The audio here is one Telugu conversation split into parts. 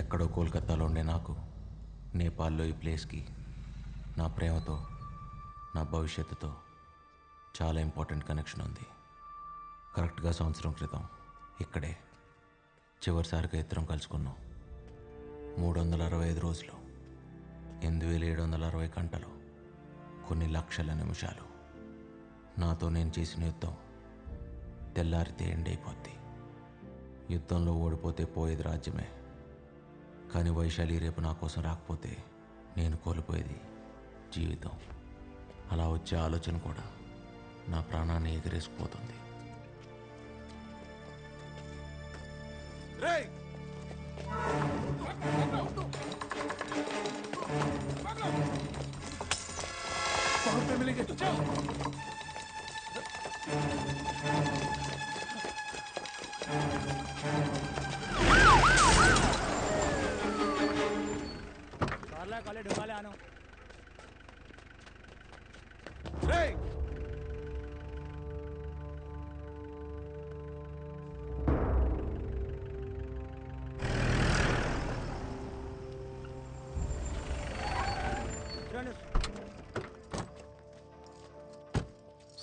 ఎక్కడో కోల్కతాలో ఉండే నాకు నేపాల్లో ఈ ప్లేస్కి నా ప్రేమతో నా భవిష్యత్తుతో చాలా ఇంపార్టెంట్ కనెక్షన్ ఉంది. కరెక్ట్గా సంవత్సరం క్రితం ఇక్కడే చివరిసారిగా ఇద్దరం కలుసుకున్నాం. 365 రోజులు, 8760 గంటలు, కొన్ని లక్షల నిమిషాలు. నాతో నేను చేసిన యుద్ధం తెల్లారితే ఎండ్ అయిపోద్ది. యుద్ధంలో ఓడిపోతే పోయేది రాజ్యమే, కానీ వైశాలి రేపు నా కోసం రాకపోతే నేను కోల్పోయేది జీవితం. అలా వచ్చే ఆలోచన కూడా నా ప్రాణాన్ని ఎగిరేసుకుపోతుంది.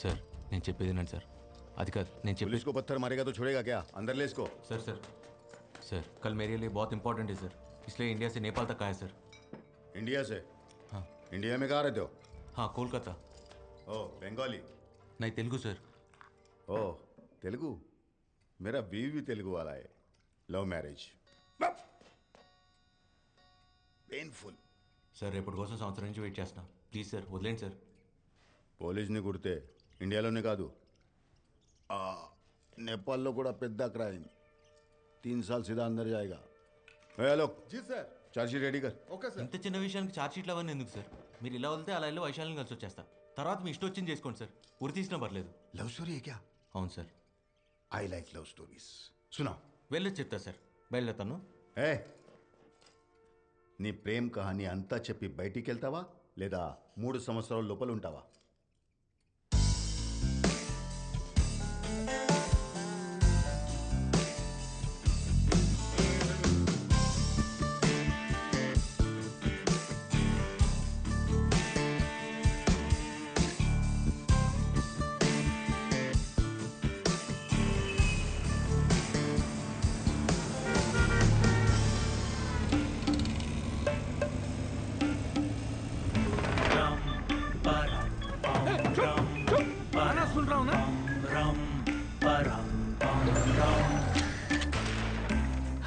సార్ నేను చెప్పేది ఏంటంటే సార్, అది కాదు నేను చెప్పేది. पुलिस को पत्थर मारेगा तो छोड़ेगा क्या? अंदर ले इसको। सर सर सर कल मेरे लिए बहुत इंपॉर्टेंट है सर, इसलिए इंडिया से नेपाल तक आया सर। इंडिया से? हाँ। इंडिया में कहाँ रहते हो? हाँ कोलकाता। ओ बंगाली? नहीं तेलुगु सर। ओ तेलुगु? मेरा बीवी भी तेलुगु वाला है। Love marriage painful. సార్ రేపటి కోసం సంవత్సరం నుంచి వెయిట్ చేస్తున్నా, ప్లీజ్ సార్ వదిలేండి సార్. పోలీస్ని కుడితే ఇండియాలోనే కాదు నేపాల్లో కూడా పెద్ద క్రైమ్. 3 साल सीधा अंदर जाएगा। हेलो जी सर। चार्जशीट रेडी कर। Okay sir. ఇంత చిన్న విషయానికి ఛార్జ్ షీట్లు అవన్నీ ఎందుకు సార్? మీరు ఇలా వదిలితే అలా వెళ్ళి వైశాలిని కలిసి వచ్చేస్తా. తర్వాత మీ ఇష్టం వచ్చింది చేసుకోండి సార్, ఉరి తీసినా పర్లేదు. लव स्टोरी है क्या? అవును sir. I like love stories. सुना వెళ్ళొచ్చు చెప్తా సార్, బయలుదేరుతాను. ఏ నీ ప్రేమ్ కహాని అంతా చెప్పి బయటికి వెళ్తావా లేదా 3 సంవత్సరాల లోపల ఉంటావా?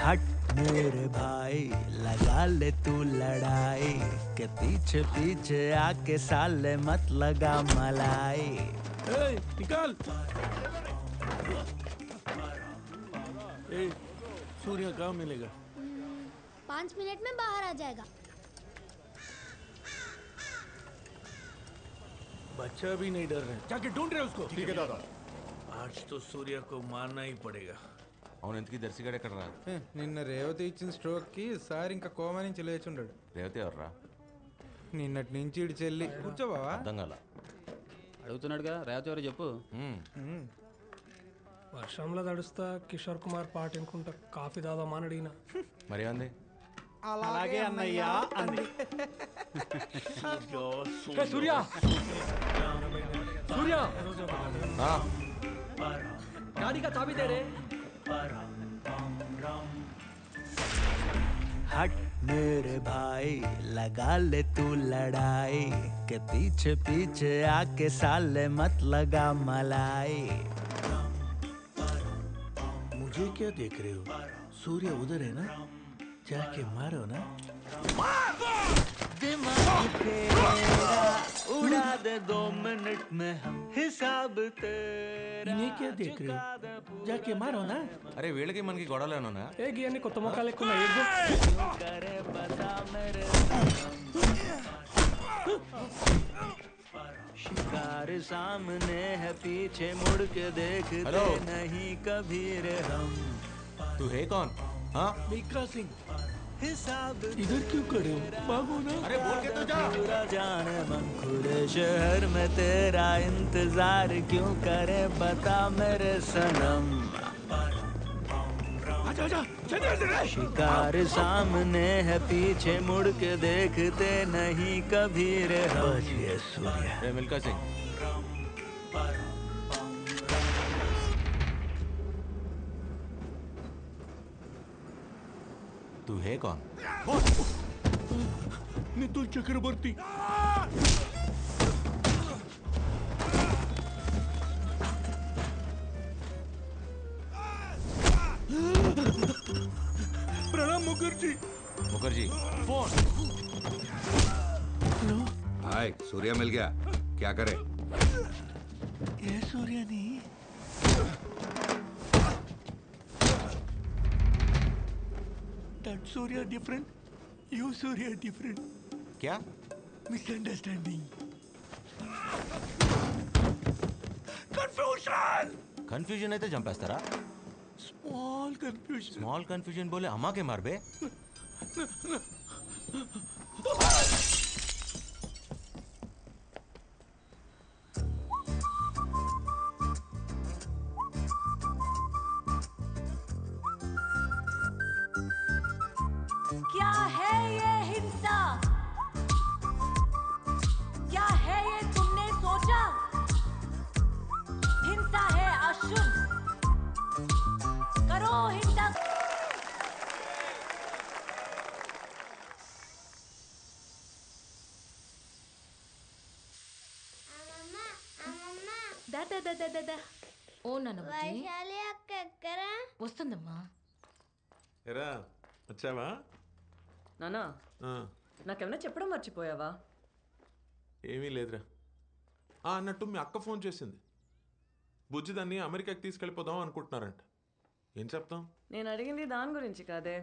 हट मेरे भाई लगा ले तू लड़ाई के पीछे पीछे आके साले मत लगा मलाई। निकाल। सूर्य कहाँ मिलेगा? 5 मिनट में बाहर आ जाएगा। बच्चा भी नहीं डर रहे, जाके ढूंढ रहे उसको। ठीक है दादा। आज तो सूर्य को मारना ही पड़ेगा। అవును ఎందుకు దర్శిగాడు ఎక్కడ రా? నిన్న రేవతి ఇచ్చిన స్ట్రోక్కి సార్ ఇంకా కోమా నుంచి లేచుండాడు. రేవతి ఎవర్రా? నిన్నటి నుంచి ఇటు చెల్లి. కూర్చోబావా? అర్థం కాల. అడుగుతున్నాడుగా రేవతి ఎవరు చెప్పు. వర్షంలో తడుస్తా కిషోర్ కుమార్ పాట అనుకుంటా కాఫీ తాదామా అని అడిగిన. మరి అంది అలాగే అన్నయ్య అంది. సూర్య సూర్య गाड़ी का चाबी दे रे। हट मेरे भाई लगा ले तू लड़ाई के पीछे पीछे आके साले मत लगा मलाई। मुझे क्या देख रहे हो? सूर्य उधर है ना, जाके मारो ना। दिमाग तेरा उड़ा दे 2 मिनट में हम हिसाब तेरा। इन्हें क्या देख रहे हो? जाके मारो ना। అరే వీళ్ళకి మనకి గొడవలేనా? ఏ గియన్ని కొత్త మొక్కలు ఎక్కువ करे बता मेरे शिकार सामने है पीछे मुड़ के देखते हेलो। नहीं कभी रे हम। तू है कौन? हाँ मिका सिंह हिसाब इधर क्यों खड़े हो? भागो ना। अरे बोल के तो जा। पूरा जाने मन खुले शहर में तेरा इंतजार क्यों करे बता मेरे सनम। आजा आजा शिकार सामने है पीछे मुड़ के देखते नहीं कभी रे हम। सूर्य రే మిల్కా సింగ్, तू है कौन? मिथुन चक्रवर्ती। प्रणाम मुखर्जी। मुखर्जी फोन। हाय, सूर्या मिल गया। क्या करे? ये सूर्य नहीं। That Surya different, you Surya different. क्या? Misunderstanding. Confusion. కన్ఫ్యూజన్ అయితే చంపేస్తారా? Small confusion. స్మాల్ కన్ఫ్యూజన్ బోలే అమ్మాకే మారబే. क्या है ये हिंसा? क्या है ये तुमने सोचा? हिंसा है अशुद्ध, करो हिंसा। దా ఓ నాన్న వైశాలి అక్క ఎక్కరా? వస్తుందమ్మా. ఎరా వచ్చావా? నానా నాకేమైనా చెప్పడం మర్చిపోయావా? ఏమీ లేదురా. అన్నట్టు మీ అక్క ఫోన్ చేసింది. బుజ్జి దాన్ని అమెరికాకి తీసుకెళ్ళిపోదాం అనుకుంటున్నారంట. ఏం చెప్తాం? నేను అడిగింది దాని గురించి కాదే.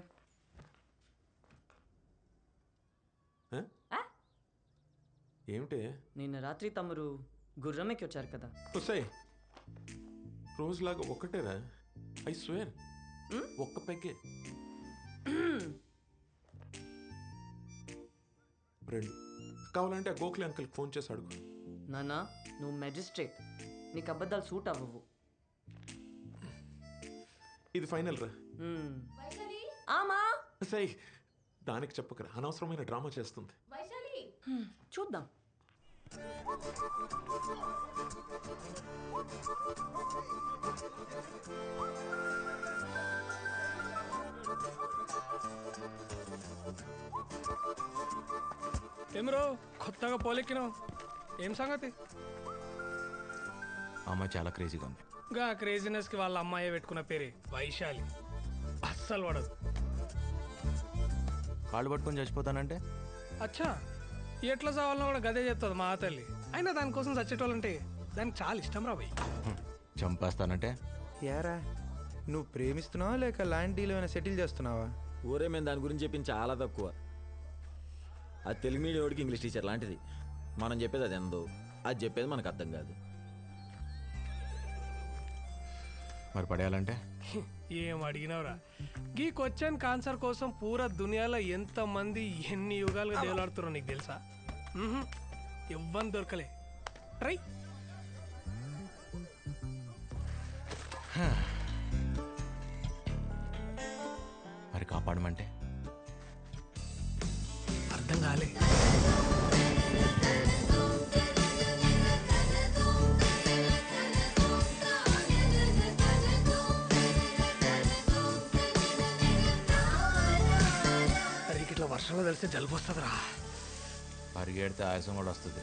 ఏమిటే? నిన్న రాత్రి తమరు గుర్రం ఎక్కి వచ్చారు కదా. వస్తాయి రోజులాగా ఒక్కటేరా. ఐ స్వేర్ ఒక్క పెగ్గే. రెండు కావాలంటే ఆ గోఖలే అంకుల్కి ఫోన్ చేసి అడుగు. నానా నువ్వు మెజిస్ట్రేట్, నీకు అబద్ధాలు సూట్ అవ్వవు. ఇది ఫైనల్ రా. ఆమా సై దానికి చెప్పకరా, అనవసరమైన డ్రామా చేస్తుంది. చూద్దాం. ఏమరో కొత్తగా పోలెక్కినావు, ఏం సంగతి? అమ్మాయి చాలా క్రేజీగా ఉంది. గా క్రేజీనెస్కి వాళ్ళ అమ్మాయి పెట్టుకున్న పేరే వైశాలి. అస్సలు పడదు. కాళ్ళు పట్టుకొని చచ్చిపోతానంటే అచ్చా ఎట్లా చావాలన్నా కూడా గదే చెప్తుంది మా తల్లి. అయినా దానికోసం చచ్చేటోళ్ళంటే దానికి చాలా ఇష్టం రా భయ్. చంపేస్తానంటే యారా నువ్వు ప్రేమిస్తున్నావా లేక ల్యాండ్ డీల్ ఏమైనా సెటిల్ చేస్తున్నావా? ఊరే మేము దాని గురించి చెప్పింది చాలా తక్కువ. అది తెలుగు మీడియం వాడికి ఇంగ్లీష్ టీచర్ లాంటిది. మనం చెప్పేది అది ఎందో, అది చెప్పేది మనకు అర్థం కాదు. మరి పడేయాలంటే ఏం అడిగినవరా? ఈ క్వశ్చన్ ఆన్సర్ కోసం పూరా దునియాలో ఎంతమంది ఎన్ని యుగాలుగా దేవులాడుతున్నారో నీకు తెలుసా? ఎవ్వని దొరకలే. ట్రై. మరి కాపాడమంటే అర్థం కాలే. ఇట్లా వర్షంలో తెలిస్తే జలుబు వస్తుందిరా. పరిగెడితే ఆయాసం కూడా వస్తుంది.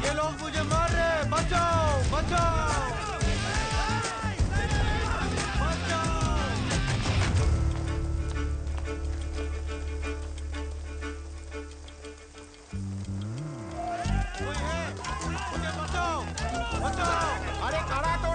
ये लोग मुझे मार रहे, बचाओ बचाओ। अरे खड़ा तो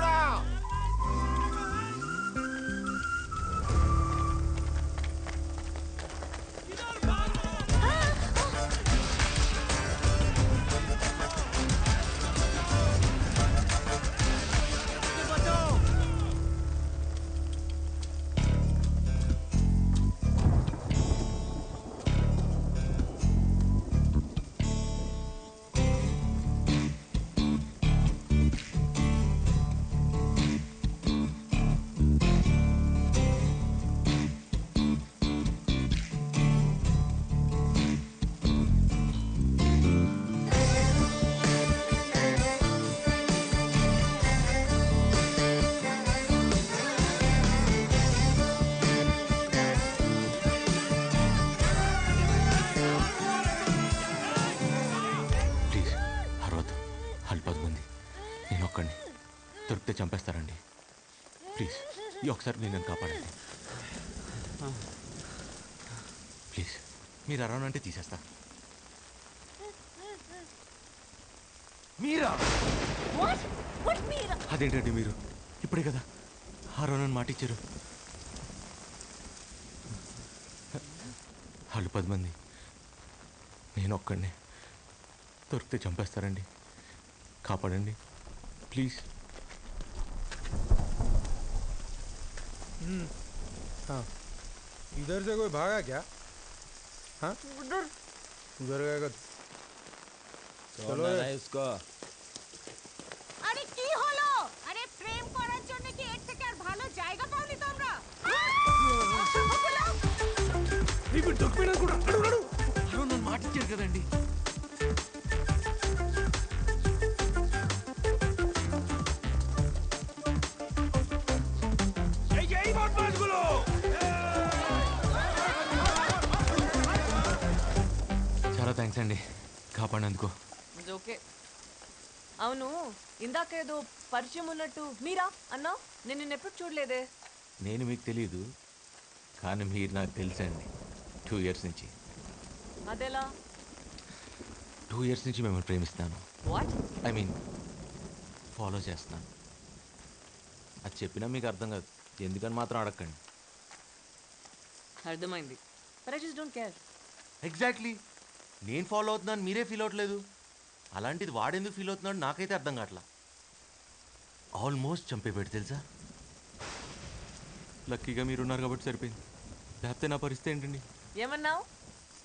చంపేస్తారండి. ప్లీజ్ ఈ ఒకసారి నేను కాపాడండి. ప్లీజ్ మీరు అరవనంటే తీసేస్తా. మీరా? అదేంటండి మీరు ఇప్పుడే కదా అరవనని మాట ఇచ్చారు. వాళ్ళు 10 మంది, నేను ఒక్కడిని. దొరికితే చంపేస్తారండి. కాపాడండి ప్లీజ్. हाँ इधर से कोई भागा क्या? हाँ उधर गएगा। চলো इसको। আরে কি হলো? আরে প্রেম করার জন্য কি এর থেকে আর ভালো জায়গা পাওনি তোমরা? ఇప్పుడు దొరికిపోయినా కూడా అడుగు నన్ను మాట ఇచ్చారు కదండి. చాలా థ్యాంక్స్ అండి కాపాడినందుకు. ఓకే. అవును, ఇందాకేదో పరిచయం ఉన్నట్టు మీరా అన్నా? నేను నిన్న ఎప్పుడు చూడలేదే. నేను మీకు తెలియదు కానీ మీరు నాకు తెలుసండి. 2 years నుంచి. అదెలా? 2 years నుంచి మిమ్మల్ని ప్రేమిస్తాను. వాట్? ఐ మీన్ ఫాలో చేస్తాను. అది చెప్పినా మీకు అర్థం కాదు, ఎందుకని మాత్రం అడగండి. అర్థమైంది. But I just don't care. Exactly. నేను ఫాలో అవుతున్నాను మీరే ఫీల్ అవ్వట్లేదు. అలాంటిది వాడెందుకు ఫీల్ అవుతున్నాడు నాకైతే అర్థం కావట్లా. ఆల్మోస్ట్ చంపేపెట్టి తెలుసా. లక్కీగా మీరున్నారు కాబట్టి సరిపోయింది, లేకపోతే నా పరిస్థితి ఏంటండి? ఏమన్నావు?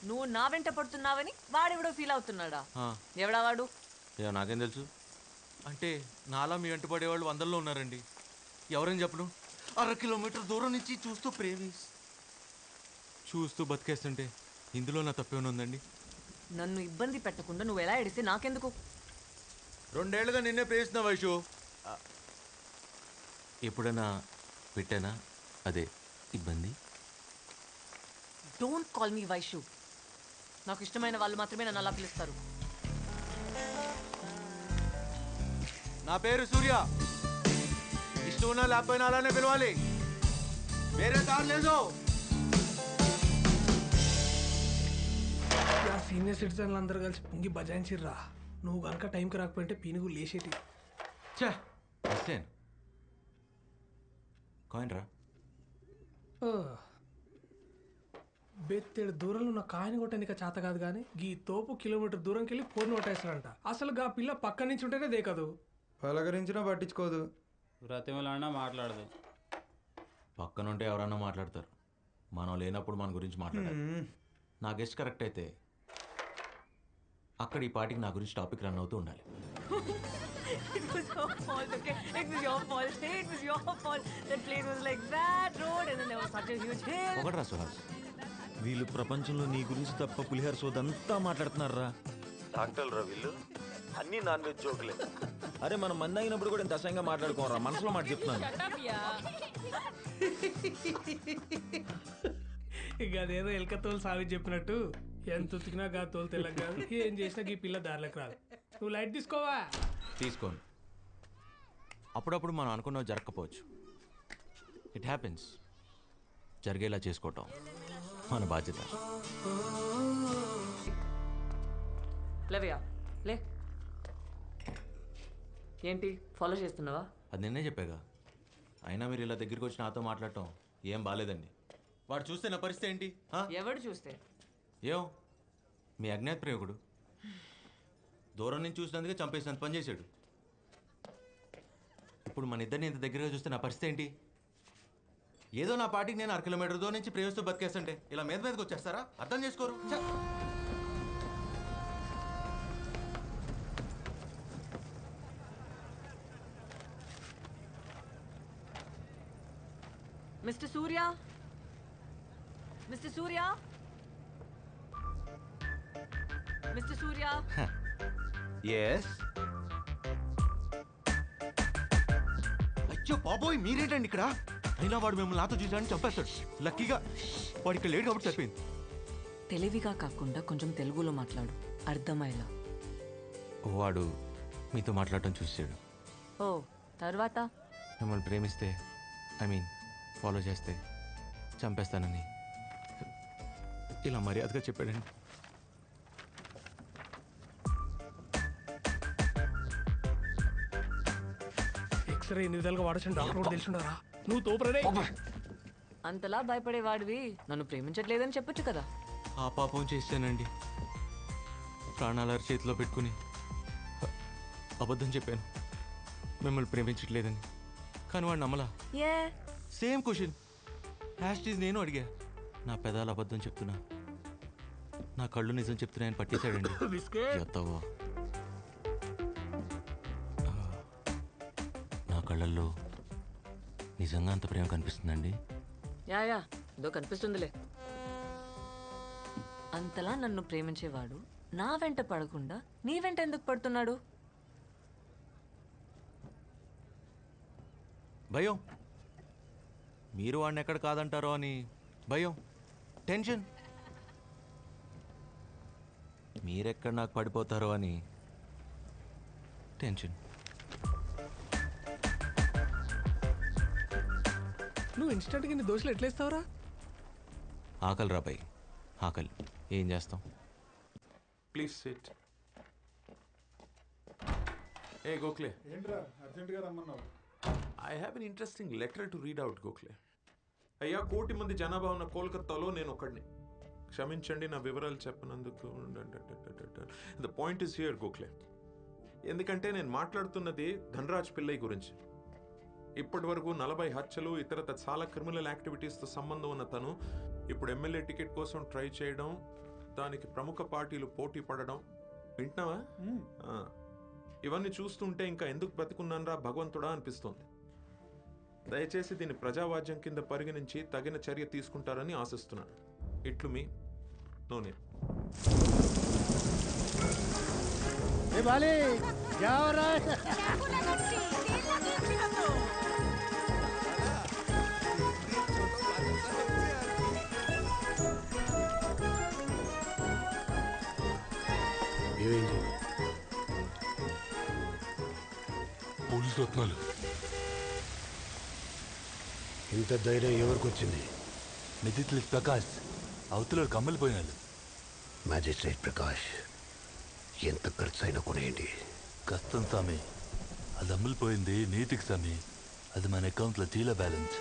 నువ్వు నా వెంట పడుతున్నావని వాడెవడో ఫీల్ అవుతున్నాడా? ఎవడా వాడు? నాకేం తెలుసు. అంటే నాలా మీ వెంట పడేవాళ్ళు 100లో ఉన్నారండి. ఎవరని చెప్పను? 1/2 కిలోమీటర్ దూరం నుంచి చూస్తూ బతికేస్తుంటే ఇందులో నా తప్పేమైనా ఉందండి? నన్ను ఇబ్బంది పెట్టకుండా నువ్వు ఎలా ఎడితే నాకెందుకు? 2 ఏళ్ళుగా నిన్నే ప్రేమిస్తున్నా వైషు. ఎప్పుడైనా పెట్టానా అదే ఇబ్బంది? Don't call me Vaishu. నాకు ఇష్టమైన వాళ్ళు మాత్రమే నన్ను అలా పిలుస్తారు. నా పేరు సూర్య. ఇష్టం ఉన్నా లేకపోయినా అలానే పిలవాలి, వేరే దారి లేదు. సీనియర్ సిటిజన్లు అందరూ కలిసి పొంగి బజాయించిర్రా. నువ్వు కనుక టైంకి రాకపోయింటే పీనుగు లేచేటి. కాయిన్ రా. బెత్తేడు దూరంలో ఉన్న కాయని కొట్టనిక చేత కాదు కానీ గీ తోపు కిలోమీటర్ దూరంకి వెళ్ళి ఫోన్ కొట్టేస్తారంట. అసలు గా పిల్ల పక్క నుంచి ఉంటేనే దేకదు, పలకరించినా పట్టించుకోదు, బ్రతిమలాడినా మాట్లాడదు. పక్కనుంటే ఎవరన్నా మాట్లాడతారు, మనం లేనప్పుడు మన గురించి మాట్లాడారు. నా గెస్ట్ కరెక్ట్ అయితే అక్కడ ఈ పాటికి నా గురించి టాపిక్ రన్ అవుతూ ఉండాలి. It was your fault, okay? It was your fault. It was your fault. That place was like that road and then there was such a huge hill. ఒకటి సుహాస్, వీళ్ళు ప్రపంచంలో నీ గురించి తప్ప పులిహార సోదంతా మాట్లాడుతున్నారా? డాక్టర్లు రా వీళ్ళు, అన్ని నాన్ వెజ్ జోకులే. అరే మనం మంది అయినప్పుడు కూడా ఇంత అసహ్యంగా మాట్లాడుకోరా, మనసులో మాట చెప్తున్నాను. ఇక అదేదో ఎలక తోలు సావి చెప్పినట్టు ఎంత ఉతికినా గా తోలు తెల్లక కాదు, ఏం చేసినా ఈ పిల్ల దారిలోకి రాదు. నువ్వు లైట్ తీసుకోవా? తీసుకోను. అప్పుడప్పుడు మనం అనుకున్నవి జరగకపోవచ్చు. It happens. జరిగేలా చేసుకోవటం మన బాధ్యత. లేవయ్యా లే. ఏంటి ఫాలో చేస్తున్నావా? అది నిన్నే చెప్పాగా. అయినా మీరు ఇలా దగ్గరికి వచ్చి నాతో మాట్లాడటం ఏం బాలేదండి. వాడు చూస్తే నా పరిస్థితి ఏంటి? ఎవడు చూస్తే? ఏం మీ అజ్ఞాత ప్రేమికుడు దూరం నుంచి చూసినందుకే చంపేసినంత పని చేశాడు. ఇప్పుడు మన ఇద్దరిని ఇంత దగ్గరగా చూస్తే నా పరిస్థితి ఏంటి? ఏదో నా పాటికి నేను 1/2 కిలోమీటర్ దూరం నుంచి ప్రేమిస్తూ బతికేస్తుంటే ఇలా మీదకి వచ్చేస్తారా? అర్థం చేసుకోరు. మిస్టర్ సూర్య, మిస్టర్ సూర్య, మిస్టర్ సూర్య. ఎస్. అయ్యో బాబోయ్ మీరేంటండి ఇక్కడ? అయినా వాడు మిమ్మల్ని నాతో చూసాడని చంపేస్తాడు. లక్కీగా వాడు ఇక్కడ లేడు కాబట్టి సరిపోయింది. తెలివిగా కాకుండా కొంచెం తెలుగులో మాట్లాడు, అర్థమయ్యేలా. వాడు మీతో మాట్లాడటం చూసాడు. ఓ తర్వాత మిమ్మల్ని ప్రేమిస్తే ఫాలో చేస్తే చంపేస్తానని ఇలా మర్యాదగా చెప్పాడండి. ఎక్స్రే ఎన్ని విధాలుగా వాడచ్చు డాక్టర్ కూడా తెలిసిండారా? నువ్వు తోపరే. అంతలా భయపడేవాడివి నన్ను ప్రేమించట్లేదని చెప్పొచ్చు కదా. ఆ పాపం చేశానండి. ప్రాణాల చేతిలో పెట్టుకుని అబద్ధం చెప్పాను మిమ్మల్ని ప్రేమించట్లేదని. కానీ వాడు నమ్మలా. సేమ్ క్వశ్చన్ హ్యాష్టీజ్ నేను అడిగా. నా పెదాలు అబద్ధం చెప్తున్నా, నా కళ్ళు నిజం చెప్తున్నాయని పట్టేశాడండి. ఎత్తవో నా కళ్ళల్లో నిజంగా అంత ప్రేమ కనిపిస్తుందండి. యా ఏదో కనిపిస్తుందిలే. అంతలా నన్ను ప్రేమించేవాడు నా వెంట పడకుండా నీ వెంట ఎందుకు పడుతున్నాడు? భయం. మీరు వాడిని ఎక్కడ కాదంటారో అని భయం, టెన్షన్. మీరెక్కడ నాకు పడిపోతారో అని టెన్షన్. నువ్వు ఇన్స్టెంట్గా నీ దోశలు ఎట్లేస్తావురా? ఆకలి రా భయ్, ఆకలి. ఏం చేస్తాం? Please SIT. ఏ గోఖలే, ఏంట్రా అర్జెంటుగా రమ్మన్నావు? I have an interesting letter to read out Gokhale. అయ్యా, 1 కోటి మంది జనాభా ఉన్న కోల్కతాలో నేను ఒకడిని. క్షమించండి నా వివరాలు చెప్పనందుకు. The point is here Gokhale. ఎందుకంటే నేను మాట్లాడుతున్నది ధనరాజ్ పిల్లై గురించి. ఇప్పటి వరకు 40 హత్యలు ఇతరత చాలా క్రిమినల్ యాక్టివిటీస్తో సంబంధం ఉన్న తను ఇప్పుడు ఎమ్మెల్యే టికెట్ కోసం ట్రై చేయడం, దానికి ప్రముఖ పార్టీలు పోటీ పడడం వింటున్నావా? ఇవన్నీ చూస్తుంటే ఇంకా ఎందుకు బతికున్నానరా భగవంతుడా అనిపిస్తోంది. దయచేసి దీన్ని ప్రజావాజ్యం కింద పరిగణించి తగిన చర్య తీసుకుంటారని ఆశిస్తున్నాను. ఇట్లు మీ నోనే. పోలీసు రత్నాలు. ఇంత ధైర్యం ఎవరికి వచ్చింది? మెజిస్ట్రేట్ ప్రకాష్ అవతల కమ్మలిపోయినాడు. మ్యాజిస్ట్రేట్ ప్రకాష్, ఎంత ఖర్చు అయినా కొనేయండి. కష్టం స్వామి, అది అమ్ములిపోయింది నీతికి స్వామి. అది మన అకౌంట్లో జీలో బ్యాలెన్స్.